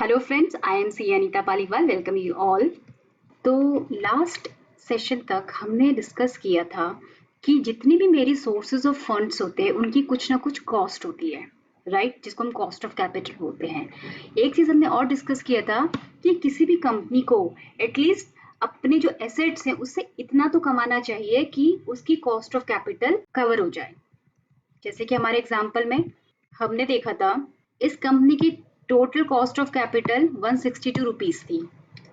Hello friends, I am C Anita Paliwal, welcome you all. तो last session तक हमने discuss किया था कि जितनी भी मेरी सोर्सेज ऑफ फंड्स होते हैं उनकी कुछ ना कुछ कॉस्ट होती है, राइट, जिसको हम कॉस्ट ऑफ कैपिटल बोलते हैं। एक चीज़ हमने और डिस्कस किया था कि किसी भी कंपनी को एटलीस्ट अपने जो एसेट्स हैं उससे इतना तो कमाना चाहिए कि उसकी कॉस्ट ऑफ कैपिटल कवर हो जाए। जैसे कि हमारे एग्जाम्पल में हमने देखा था, इस कंपनी की total cost of capital 162 rupees थी।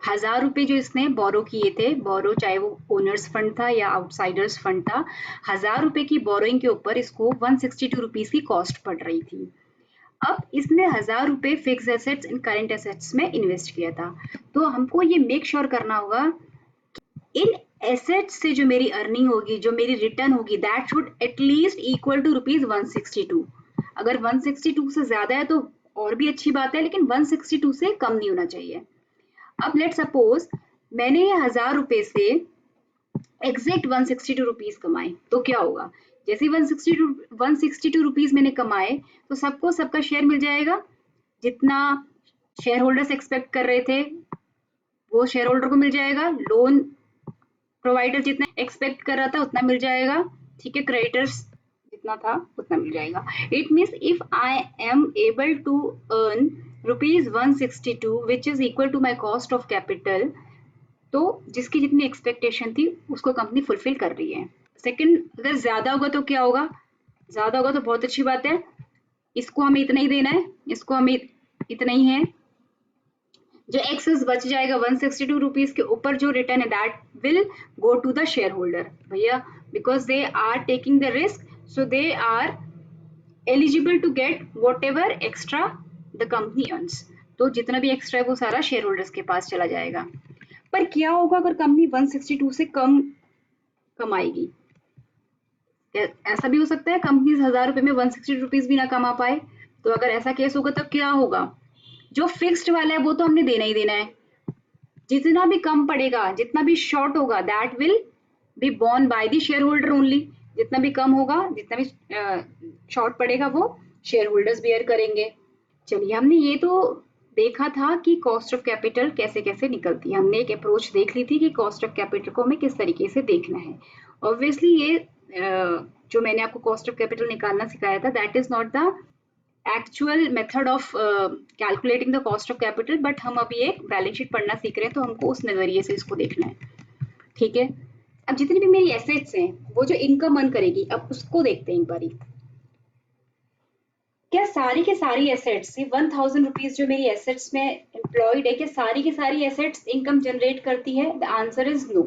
1000 रुपए जो इसने बोरो किए थे, बोरो चाहे वो ओनर्स फंड था या आउटसाइडर्स फंड था, 1000 रुपए की बोरोइंग के ऊपर इसको 162 रुपीज की कॉस्ट पड़ रही थी। अब इसने 1000 रुपए fix assets in current assets में इन्वेस्ट किया था। तो हमको ये मेक श्योर करना होगा इन एसेट्स से जो मेरी अर्निंग होगी, जो मेरी रिटर्न होगी, that should at least equal to rupees 162। अगर 162 से ज्यादा है तो और भी अच्छी बात है, लेकिन 162 से कम नहीं होना चाहिए। अब लेट सपोज मैंने ये 1000 रुपए से एग्जैक्ट 162 रुपीज कमाए, तो क्या होगा? जैसे 162 रुपीज मैंने कमाए तो सबको सबका शेयर मिल जाएगा। जितना शेयर होल्डर्स एक्सपेक्ट कर रहे थे वो शेयर होल्डर को मिल जाएगा। लोन प्रोवाइडर जितना एक्सपेक्ट कर रहा था उतना मिल जाएगा, ठीक है। क्रेडिटर्स जितना था उतना मिल जाएगा। It means if I am able to earn rupees 162 which is equal to my cost of capital, तो जिसकी जितनी एक्सपेक्टेशन थी उसको कंपनी फुलफिल कर रही है। सेकंड, अगर ज्यादा होगा तो क्या होगा? ज्यादा होगा तो बहुत अच्छी बात है, इसको हमें इतना ही देना है, इसको हमें इतना ही है। जो एक्सेस बच जाएगा 162 रुपीज के ऊपर जो रिटर्न है that will go to the share holder भैया, because they are taking the risk, so they are eligible to get whatever extra the company earns. तो जितना भी एक्स्ट्रा है वो सारा शेयर होल्डर्स के पास चला जाएगा। पर क्या होगा अगर कंपनी 162 से कम कमाएगी? ऐसा भी हो सकता है कंपनी 1000 रुपए में 160 रुपीज भी ना कमा पाए। तो अगर ऐसा केस होगा तो क्या होगा? जो फिक्स्ड वाला है वो तो हमने देना ही देना है। जितना भी कम पड़ेगा, जितना भी शॉर्ट होगा, that will be borne by the share holder only. जितना भी कम होगा, जितना भी शॉर्ट पड़ेगा वो शेयर होल्डर्स बेयर करेंगे। चलिए, हमने ये तो देखा था कि कॉस्ट ऑफ कैपिटल कैसे कैसे निकलती है। हमने एक अप्रोच देख ली थी कि कॉस्ट ऑफ कैपिटल को हमें किस तरीके से देखना है। ऑब्वियसली ये जो मैंने आपको कॉस्ट ऑफ कैपिटल निकालना सिखाया था, that is not the actual method of calculating the cost of capital, but हम अभी एक बैलेंस शीट पढ़ना सीख रहे हैं तो हमको उस नजरिए से इसको देखना है, ठीक है। अब जितनी भी मेरी एसेट्स हैं वो जो इनकम अर्न करेगी, अब उसको देखते हैं एक बारी। क्या सारी की सारी एसेट्स, 1000 रुपीज जो मेरी एसेट्स में एम्प्लॉयड है, क्या सारी की सारी एसेट्स इनकम जनरेट करती है? The answer is no.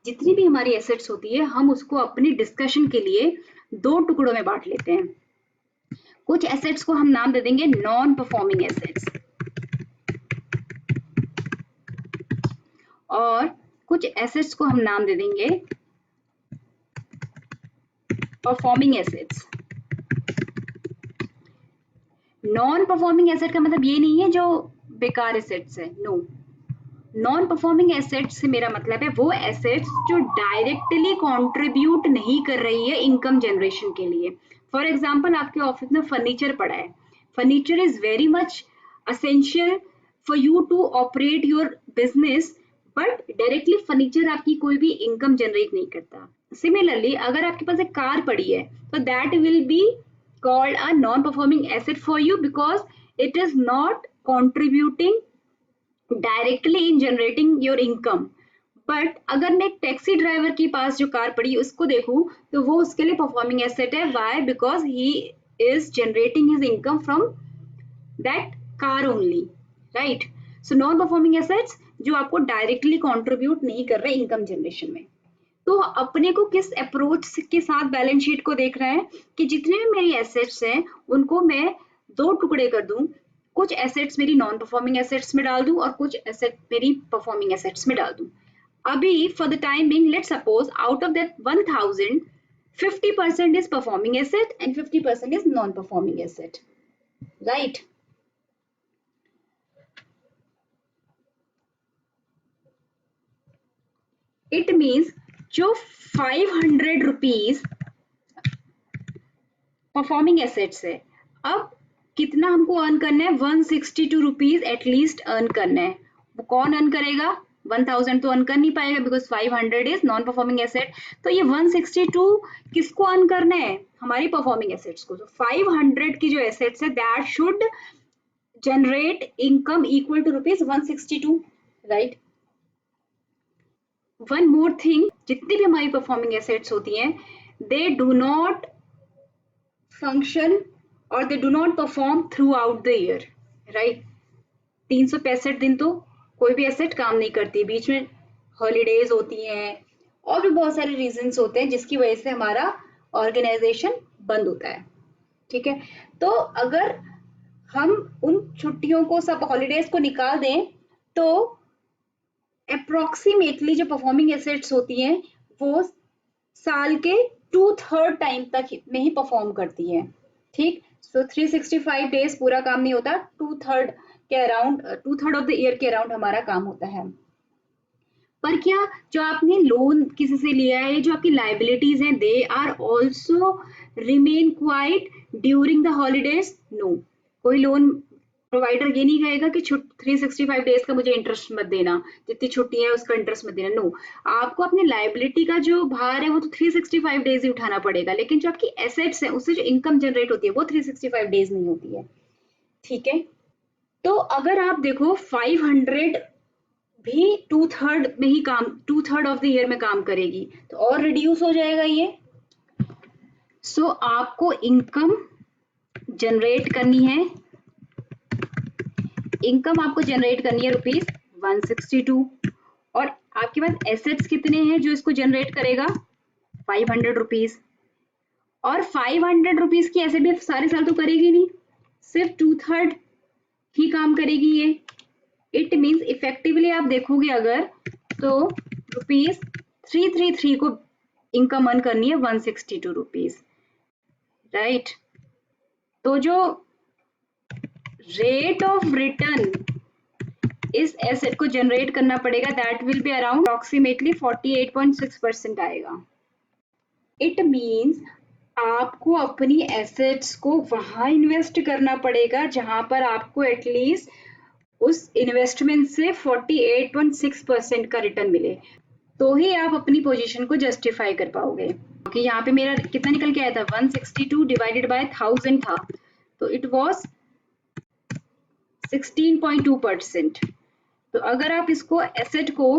जितनी भी हमारी एसेट्स होती है हम उसको अपनी डिस्कशन के लिए दो टुकड़ों में बांट लेते हैं। कुछ एसेट्स को हम नाम दे देंगे नॉन परफॉर्मिंग एसेट्स, और कुछ एसेट्स को हम नाम दे देंगे performing assets. Non performing asset का मतलब ये नहीं है जो बेकार एसेट्स है, नो। नॉन परफॉर्मिंग एसेट्स से मेरा मतलब है वो एसेट्स जो डायरेक्टली कंट्रीब्यूट नहीं कर रही है इनकम जनरेशन के लिए। फॉर एग्जांपल, आपके ऑफिस में फर्नीचर पड़ा है। Furniture is very much essential for you to operate your business, but directly furniture आपकी कोई भी इनकम जनरेट नहीं करता। सिमिलरली, अगर आपके पास एक कार पड़ी है तो that will B called a non-performing asset for you because it is not contributing directly in generating your income. But अगर मैं एक टैक्सी ड्राइवर के पास जो कार पड़ी उसको देखूं तो वो उसके लिए परफॉर्मिंग एसेट है। Why? Because he is generating his income from that car only, right. So non performing assets जो आपको डायरेक्टली कॉन्ट्रीब्यूट नहीं कर रहे इनकम जनरेशन में। तो अपने को किस अप्रोच के साथ बैलेंस शीट को देख रहा है कि जितने भी मेरी एसेट्स हैं उनको मैं दो टुकड़े कर दूं। कुछ एसेट्स मेरी नॉन परफॉर्मिंग एसेट्स में डाल दूं और कुछ एसेट मेरी परफॉर्मिंग एसेट्स में डाल दूं। अभी for the time being, let suppose out of that 1000, 50% is performing asset and 50% is non performing asset, right. It means जो 500 रुपीज परफॉर्मिंग एसेट्स है, अब कितना हमको अर्न करना है, 162 रुपीज एटलीस्ट अर्न करना है। वो कौन अर्न करेगा, 1000 तो अर्न कर नहीं पाएगा because 500 is non performing asset. तो ये 162 किसको अर्न करना है, हमारी परफॉर्मिंग एसेट्स को। तो 500 की जो एसेट्स है that should generate income equal to rupees 162, right. One more thing, जितनी भी हमारी परफॉर्मिंग एसेट्स होती हैं दे डू नॉट फंक्शन और they do not perform through out the year, right. 365 दिन तो कोई भी एसेट काम नहीं करती, बीच में हॉलीडेज होती हैं और भी बहुत सारे रीजंस होते हैं जिसकी वजह से हमारा ऑर्गेनाइजेशन बंद होता है, ठीक है। तो अगर हम उन छुट्टियों को, सब हॉलीडेज को निकाल दें तो अप्रोक्सीमेटली जो परफॉर्मिंग एसेट्स होती हैं वो साल के 2/3 टाइम तक में ही परफॉर्म करती हैं, ठीक। सो 365 डेज पूरा काम नहीं होता, 2/3 के अराउंड, 2/3 ऑफ द ईयर के अराउंड हमारा काम होता है। पर क्या जो आपने लोन किसी से लिया है, जो आपकी लाइबिलिटीज हैं, they are also remain quite during the holidays? No, कोई लोन प्रोवाइडर ये नहीं कहेगा कि 365 डेज का मुझे इंटरेस्ट मत देना, जितनी छुट्टी है उसका इंटरेस्ट मत देना। नो, आपको अपनी लाइबिलिटी का जो भार है वो तो 365 डेज ही उठाना पड़ेगा, लेकिन जो आपकी एसेट्स है उससे जो इनकम जनरेट होती है वो 365 डेज नहीं होती है, ठीक है। तो अगर आप देखो 500 भी 2/3 में ही काम, 2/3 ऑफ द ईयर में काम करेगी तो और रिड्यूस हो जाएगा ये। सो आपको इनकम जनरेट करनी है, इनकम आपको जनरेट करनी है रुपीज 162, और आपके पास एसेट्स कितने हैं जो इसको जनरेट करेगा, 500 रुपीज। और 500 रुपीज की ऐसे भी सारे साल तो करेगी नहीं, सिर्फ 2/3 ही काम करेगी ये। इट मीन्स इफेक्टिवली आप देखोगे अगर तो रुपीज 333 को इनकम अर्न करनी है 162 रुपीज, राइट। तो जो रेट ऑफ रिटर्न इस एसेट को जनरेट करना पड़ेगा that will be around approximately 48.6% आएगा। इट मीन्स आपको अपनी एसेट्स को वहां इन्वेस्ट करना पड़ेगा जहां पर आपको एटलीस्ट उस इन्वेस्टमेंट से 48.6% का रिटर्न मिले, तो ही आप अपनी पोजीशन को जस्टिफाई कर पाओगे। क्योंकि यहाँ पे मेरा कितना निकल के आया था, 162 डिवाइडेड बाय 1000 था, तो इट वाज 16.2%। तो अगर आप इसको एसेट को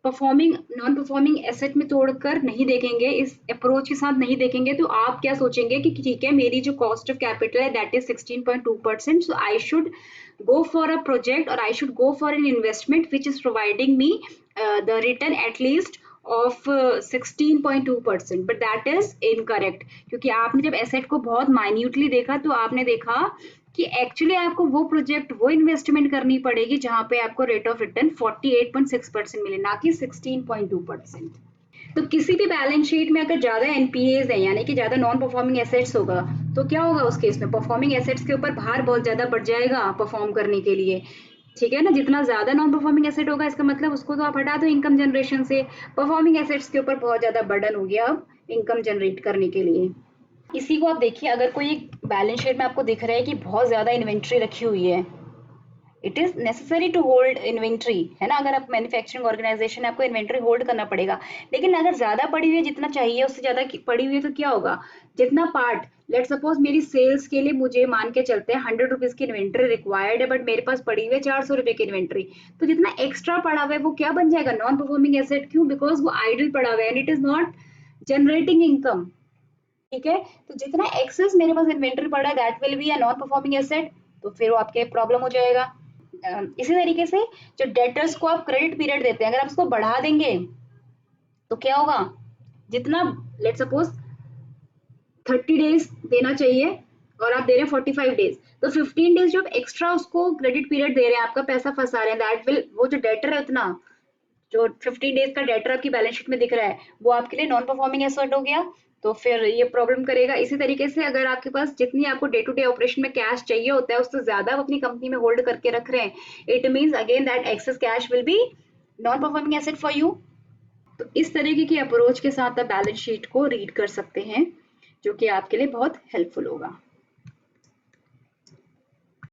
परफॉर्मिंग नॉन परफॉर्मिंग एसेट में तोड़कर नहीं देखेंगे, इस अप्रोच के साथ नहीं देखेंगे, तो आप क्या सोचेंगे कि ठीक है मेरी जो कॉस्ट ऑफ कैपिटल है that is 16.2%, so I should go for a project or I should go for an investment which is providing me the return at least of 16.2%, but that is incorrect। क्योंकि आपने जब asset को बहुत minutely देखा तो आपने देखा कि एक्चुअली आपको वो प्रोजेक्ट, वो इन्वेस्टमेंट करनी पड़ेगी जहां पे आपको रेट ऑफ रिटर्न 48.6% मिले, ना कि 16.2%। तो किसी भी बैलेंस शीट में अगर ज्यादा एनपीएज है यानी कि ज्यादा नॉन परफॉर्मिंग एसेट्स होगा तो क्या होगा उस केस में, परफॉर्मिंग एसेट्स के ऊपर भार बहुत ज्यादा बढ़ जाएगा परफॉर्म करने के लिए, ठीक है ना। जितना ज्यादा नॉन परफॉर्मिंग एसेट होगा इसका मतलब उसको तो आप हटा दो इनकम जनरेशन से, परफॉर्मिंग एसेट्स के ऊपर बहुत ज्यादा बर्डन हो गया अब इनकम जनरेट करने के लिए। इसी को आप देखिए, अगर कोई एक बैलेंस शीट में आपको दिख रहा है कि बहुत ज्यादा इन्वेंट्री रखी हुई है, it is necessary to hold inventory, है ना। अगर आप मैन्युफैक्चरिंग ऑर्गेनाइजेशन है आपको इन्वेंट्री होल्ड करना पड़ेगा, लेकिन अगर ज्यादा पड़ी हुई है, जितना चाहिए उससे ज्यादा पड़ी हुई है, तो क्या होगा, जितना पार्ट, लेट सपोज मेरी सेल्स के लिए मुझे मान के चलते हैं 100 रुपीज की इन्वेंट्री रिक्वायर्ड है, बट मेरे पास पड़ी हुई है 400 रुपए की इन्वेंट्री, तो जितना एक्स्ट्रा पड़ा हुआ है वो क्या बन जाएगा, नॉन परफॉर्मिंग एसेट। क्यों, बिकॉज वो आइडल पड़ा हुआ है and it is not generating income, ठीक है। तो जितना एक्सेस मेरे पास इन्वेंट्री पड़ा है that will be a non performing asset, तो फिर वो आपके प्रॉब्लम हो जाएगा। इसी तरीके से जो डेटर्स को आप क्रेडिट पीरियड देते हैं, अगर आप उसको बढ़ा देंगे तो क्या होगा, जितना लेट सपोज 30 डेज देना चाहिए और आप दे रहे हैं 45 डेज, तो 15 डेज जो एक्स्ट्रा उसको क्रेडिट पीरियड दे रहे हैं, आपका पैसा फंसा रहे हैं, दैट विल, वो जो डेटर है उतना, जो 15 डेज का डेटर आपकी बैलेंस शीट में दिख रहा है वो आपके लिए नॉन परफॉर्मिंग एसेट हो गया, तो फिर ये प्रॉब्लम करेगा। इसी तरीके से अगर आपके पास जितनी आपको डे टू डे ऑपरेशन में कैश चाहिए होता है उससे ज्यादा आप अपनी कंपनी में होल्ड करके रख रहे हैं, it means again that access cash will be non performing asset for you. तो इस तरीके की अप्रोच के साथ आप बैलेंस शीट को रीड कर सकते हैं, जो कि आपके लिए बहुत हेल्पफुल होगा।